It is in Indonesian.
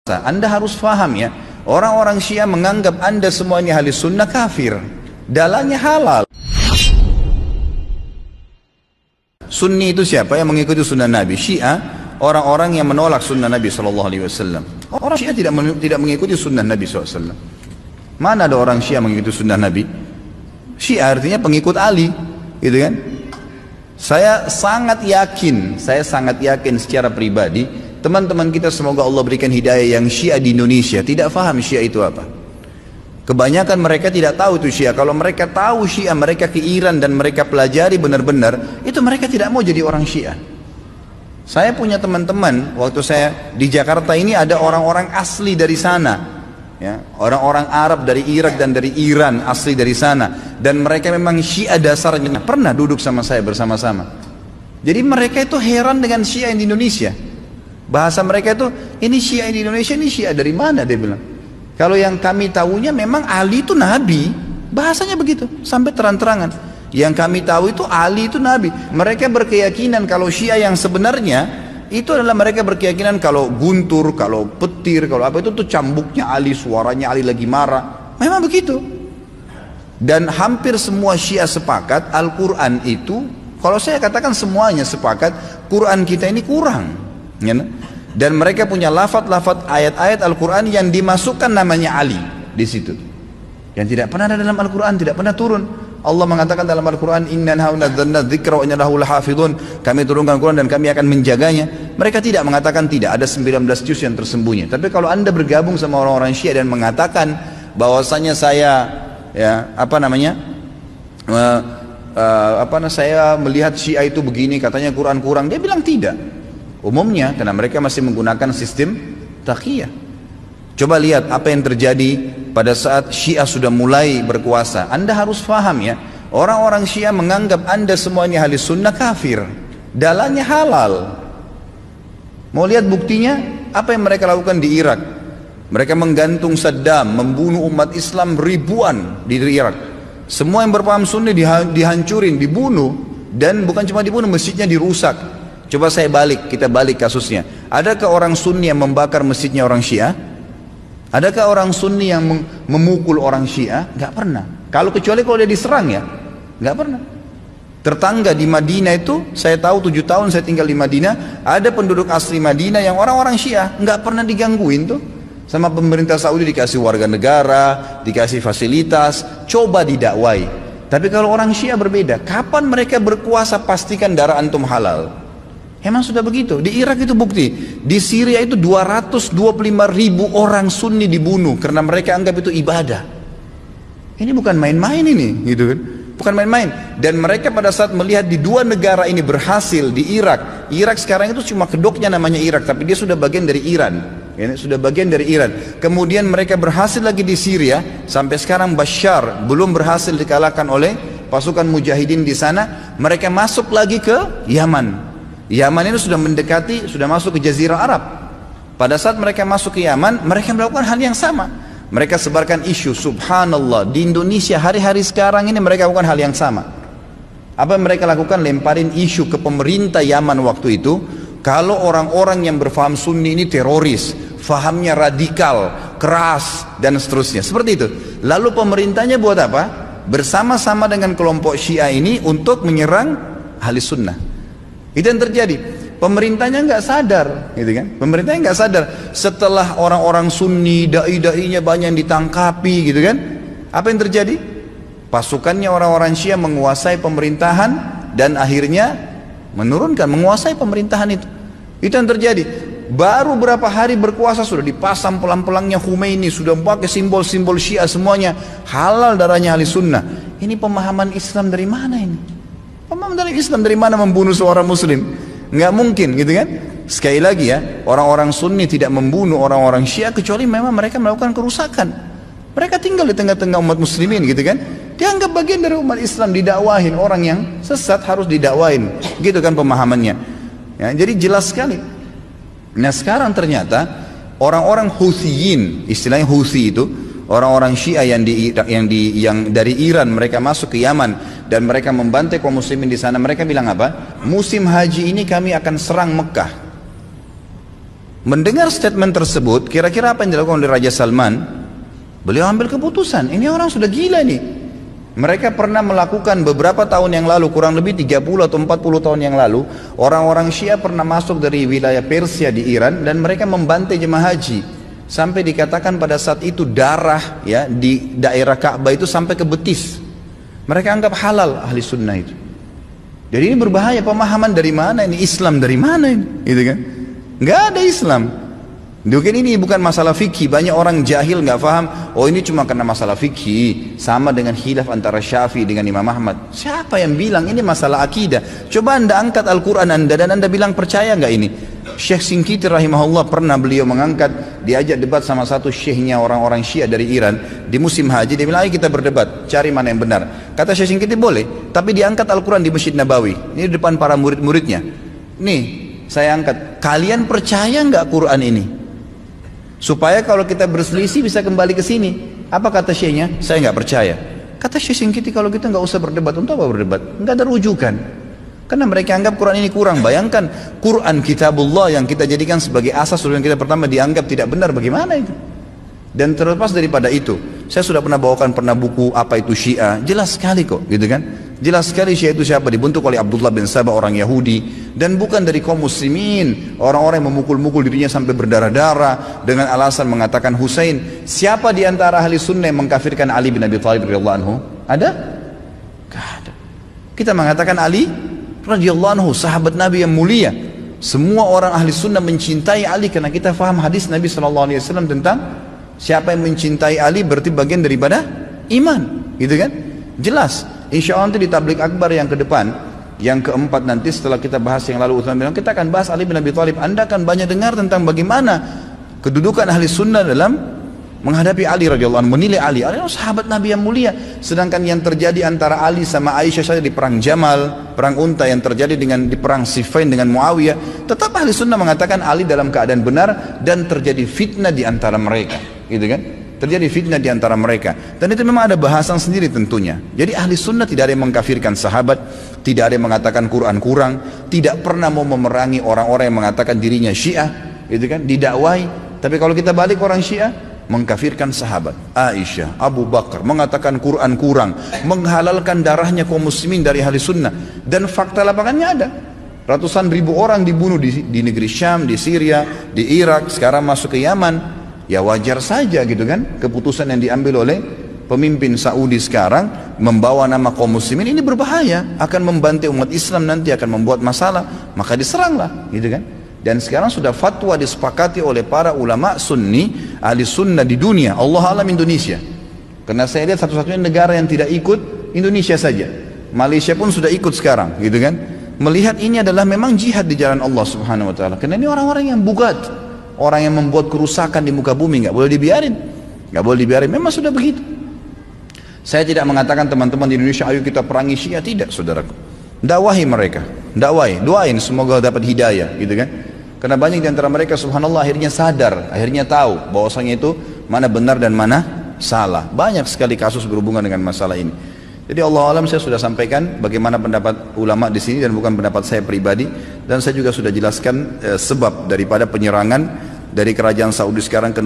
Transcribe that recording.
Anda harus faham ya, orang-orang Syiah menganggap Anda semua ini ahli sunnah kafir. Dalahnya halal. Sunni itu siapa? Yang mengikuti sunnah Nabi. Syiah, orang-orang yang menolak sunnah Nabi SAW. Orang Syiah tidak mengikuti sunnah Nabi SAW. Mana ada orang Syiah mengikuti sunnah Nabi? Syiah artinya pengikut Ali, gitu kan? Saya sangat yakin secara pribadi, teman-teman kita semoga Allah berikan hidayah yang Syiah di Indonesia tidak faham Syiah itu apa. Kebanyakan mereka tidak tahu itu Syiah. Kalau mereka tahu Syiah, mereka ke Iran dan mereka pelajari benar-benar, itu mereka tidak mau jadi orang Syiah. Saya punya teman-teman, waktu saya di Jakarta ini ada orang-orang asli dari sana, ya, orang-orang Arab dari Irak dan dari Iran asli dari sana, dan mereka memang Syiah dasarnya, pernah duduk sama saya bersama-sama. Jadi mereka itu heran dengan Syiah yang di Indonesia. Bahasa mereka itu, ini Syiah di Indonesia, ini Syiah dari mana, dia bilang. Kalau yang kami tahunya memang Ali itu Nabi, bahasanya begitu, sampai terang-terangan. Yang kami tahu itu Ali itu Nabi. Mereka berkeyakinan kalau Syiah yang sebenarnya, itu adalah mereka berkeyakinan kalau guntur, kalau petir, kalau apa itu tuh cambuknya Ali, suaranya Ali lagi marah. Memang begitu. Dan hampir semua Syiah sepakat, Al-Quran itu, kalau saya katakan semuanya sepakat, Quran kita ini kurang. Ya, dan mereka punya lafaz-lafaz ayat-ayat Al-Quran yang dimasukkan namanya Ali di situ, yang tidak pernah ada dalam Al-Quran, tidak pernah turun. Allah mengatakan dalam Al-Quran, Inna nazzalna dzikra wa inna lahu lahafidhun, kami turunkan Al-Quran dan kami akan menjaganya. Mereka tidak mengatakan tidak, ada 19 juz yang tersembunyi. Tapi kalau Anda bergabung sama orang-orang Syiah dan mengatakan bahwasanya saya saya melihat Syiah itu begini, katanya Quran kurang, dia bilang tidak. Umumnya karena mereka masih menggunakan sistem taqiyah. Coba lihat apa yang terjadi pada saat Syiah sudah mulai berkuasa. Anda harus faham ya, orang-orang Syiah menganggap Anda semua ini ahli sunnah kafir. Dalahnya halal. Mau lihat buktinya? Apa yang mereka lakukan di Irak? Mereka menggantung Saddam, membunuh umat Islam ribuan di Irak. Semua yang berpaham sunni dihancurin, dibunuh. Dan bukan cuma dibunuh, masjidnya dirusak. Coba kita balik kasusnya. Adakah orang Sunni yang membakar masjidnya orang Syiah? Adakah orang Sunni yang memukul orang Syiah? Gak pernah. Kecuali kalau dia diserang ya, gak pernah. Tetangga di Madinah itu, saya tahu 7 tahun saya tinggal di Madinah, ada penduduk asli Madinah yang orang-orang Syiah, gak pernah digangguin tuh. Sama pemerintah Saudi dikasih warga negara, dikasih fasilitas, coba didakwai. Tapi kalau orang Syiah berbeda, kapan mereka berkuasa pastikan darah antum halal. Emang sudah begitu. Di Irak itu bukti. Di Syria itu 225.000 orang Sunni dibunuh karena mereka anggap itu ibadah. Ini bukan main-main ini, gitu kan? Bukan main-main. Dan mereka pada saat melihat di dua negara ini berhasil di Irak. Irak sekarang itu cuma kedoknya namanya Irak, tapi dia sudah bagian dari Iran. Ini sudah bagian dari Iran. Kemudian mereka berhasil lagi di Syria. Sampai sekarang Bashar belum berhasil dikalahkan oleh pasukan mujahidin di sana. Mereka masuk lagi ke Yaman. Yaman ini sudah mendekati, sudah masuk ke Jazirah Arab. Pada saat mereka masuk ke Yaman, mereka melakukan hal yang sama. Mereka sebarkan isu, subhanallah, di Indonesia hari-hari sekarang ini mereka lakukan hal yang sama. Apa yang mereka lakukan? Lemparin isu ke pemerintah Yaman waktu itu, kalau orang-orang yang berfaham Sunni ini teroris, fahamnya radikal, keras, dan seterusnya. Seperti itu. Lalu pemerintahnya buat apa? Bersama-sama dengan kelompok Syiah ini untuk menyerang ahli sunnah. Itu yang terjadi. Pemerintahnya nggak sadar, gitu kan? Pemerintahnya nggak sadar. Setelah orang-orang Sunni, dai-dainya banyak yang ditangkapi, gitu kan? Apa yang terjadi? Pasukannya orang-orang Syiah menguasai pemerintahan dan akhirnya menguasai pemerintahan itu. Itu yang terjadi. Baru berapa hari berkuasa sudah dipasang pelang-pelangnya Khomeini, sudah pakai simbol-simbol Syiah semuanya. Halal darahnya ahli sunnah. Ini pemahaman Islam dari mana ini? Pemahaman dari Islam dari mana membunuh seorang muslim? Nggak mungkin, gitu kan? Sekali lagi ya, orang-orang Sunni tidak membunuh orang-orang Syiah kecuali memang mereka melakukan kerusakan. Mereka tinggal di tengah-tengah umat muslimin, gitu kan? Dianggap bagian dari umat Islam, didakwahin. Orang yang sesat harus didakwahin, gitu kan pemahamannya. Ya, jadi jelas sekali. Nah sekarang ternyata orang-orang Huthiyin, istilahnya Huthi itu, orang-orang Syiah yang dari Iran, mereka masuk ke Yaman dan mereka membantai kaum muslimin di sana. Mereka bilang apa? Musim haji ini kami akan serang Mekah. Mendengar statement tersebut, kira-kira apa yang dilakukan oleh Raja Salman? Beliau ambil keputusan, ini orang sudah gila nih. Mereka pernah melakukan beberapa tahun yang lalu, kurang lebih 30 atau 40 tahun yang lalu, orang-orang Syiah pernah masuk dari wilayah Persia di Iran dan mereka membantai jemaah haji. Sampai dikatakan pada saat itu darah ya di daerah Ka'bah itu sampai ke betis. Mereka anggap halal ahli sunnah itu. Jadi ini berbahaya, pemahaman dari mana ini, Islam dari mana ini, gitu kan? Nggak ada Islam. Mungkin ini bukan masalah fikih. Banyak orang jahil nggak paham. Oh ini cuma karena masalah fikih, sama dengan khilaf antara Syafi'i dengan Imam Ahmad. Siapa yang bilang ini masalah akidah? Coba anda angkat Al-Quran anda dan anda bilang percaya nggak ini? Syekh Singkiti rahimahullah pernah beliau mengangkat, diajak debat sama satu syekhnya orang-orang Syiah dari Iran di musim haji. Dia bilang ayo kita berdebat, cari mana yang benar. Kata Syekh Singkiti boleh, tapi diangkat Al-Quran di Masjid Nabawi. Ini di depan para murid-muridnya. Nih saya angkat, kalian percaya nggak Quran ini? Supaya kalau kita berselisih bisa kembali ke sini. Apa kata syekhnya? Saya nggak percaya. Kata Syekh Singkiti, kalau kita nggak usah berdebat, untuk apa berdebat? Nggak ada rujukan. Karena mereka anggap Quran ini kurang. Bayangkan Quran kitabullah yang kita jadikan sebagai asas yang kita pertama dianggap tidak benar, bagaimana itu? Dan terlepas daripada itu, saya sudah pernah bawakan buku apa itu Syiah, jelas sekali kok, gitu kan? Jelas sekali Syiah itu siapa, dibentuk oleh Abdullah bin Sabah, orang Yahudi, dan bukan dari kaum muslimin, orang-orang yang memukul-mukul dirinya sampai berdarah-darah dengan alasan mengatakan Husain. Siapa di antara ahli sunnah yang mengkafirkan Ali bin Abi Thalib radhiyallahu anhu? Ada? Gak ada. Kita mengatakan Ali radhiyallahu anhu sahabat Nabi yang mulia. Semua orang ahli sunnah mencintai Ali karena kita faham hadis Nabi SAW tentang siapa yang mencintai Ali berarti bagian daripada iman, gitu kan? Jelas. Insya Allah nanti di tablik akbar yang ke depan, yang keempat nanti setelah kita bahas yang lalu Utsman bilang kita akan bahas Ali bin Abi Thalib. Anda akan banyak dengar tentang bagaimana kedudukan ahli sunnah dalam menghadapi Ali radhiyallahu anhu, menilai Ali. Ali sahabat Nabi yang mulia. Sedangkan yang terjadi antara Ali sama Aisyah saja di perang Jamal, perang Unta yang terjadi di perang Siffin dengan Muawiyah, tetap ahli sunnah mengatakan Ali dalam keadaan benar dan terjadi fitnah di antara mereka, gitu kan? Terjadi fitnah di antara mereka, dan itu memang ada bahasan sendiri tentunya. Jadi ahli sunnah tidak ada yang mengkafirkan sahabat, tidak ada yang mengatakan Quran kurang, tidak pernah mau memerangi orang-orang yang mengatakan dirinya Syiah, gitu kan? Didakwai. Tapi kalau kita balik orang Syiah, mengkafirkan sahabat Aisyah, Abu Bakar, mengatakan Quran kurang, menghalalkan darahnya kaum muslimin dari ahli sunnah, dan fakta lapangannya ada. Ratusan ribu orang dibunuh di negeri Syam, di Syria, di Irak, sekarang masuk ke Yaman. Ya wajar saja gitu kan, keputusan yang diambil oleh pemimpin Saudi sekarang membawa nama kaum muslimin ini berbahaya, akan membantai umat Islam, nanti akan membuat masalah, maka diseranglah, gitu kan. Dan sekarang sudah fatwa disepakati oleh para ulama sunni, ahli sunnah di dunia, Allah alam Indonesia. Karena saya lihat satu-satunya negara yang tidak ikut Indonesia saja. Malaysia pun sudah ikut sekarang, gitu kan. Melihat ini adalah memang jihad di jalan Allah Subhanahu wa taala. Karena ini orang-orang yang bugat, orang yang membuat kerusakan di muka bumi, nggak boleh dibiarin, nggak boleh dibiarin. Memang sudah begitu. Saya tidak mengatakan teman-teman di Indonesia ayo kita perangi Syiah, tidak saudaraku. Dakwahi mereka, dakwai, doain semoga dapat hidayah, gitu kan. Karena banyak di antara mereka subhanallah akhirnya sadar, akhirnya tahu bahwasanya itu mana benar dan mana salah. Banyak sekali kasus berhubungan dengan masalah ini. Jadi Allah alam saya sudah sampaikan bagaimana pendapat ulama di sini dan bukan pendapat saya pribadi, dan saya juga sudah jelaskan sebab daripada penyerangan dari kerajaan Saudi sekarang ke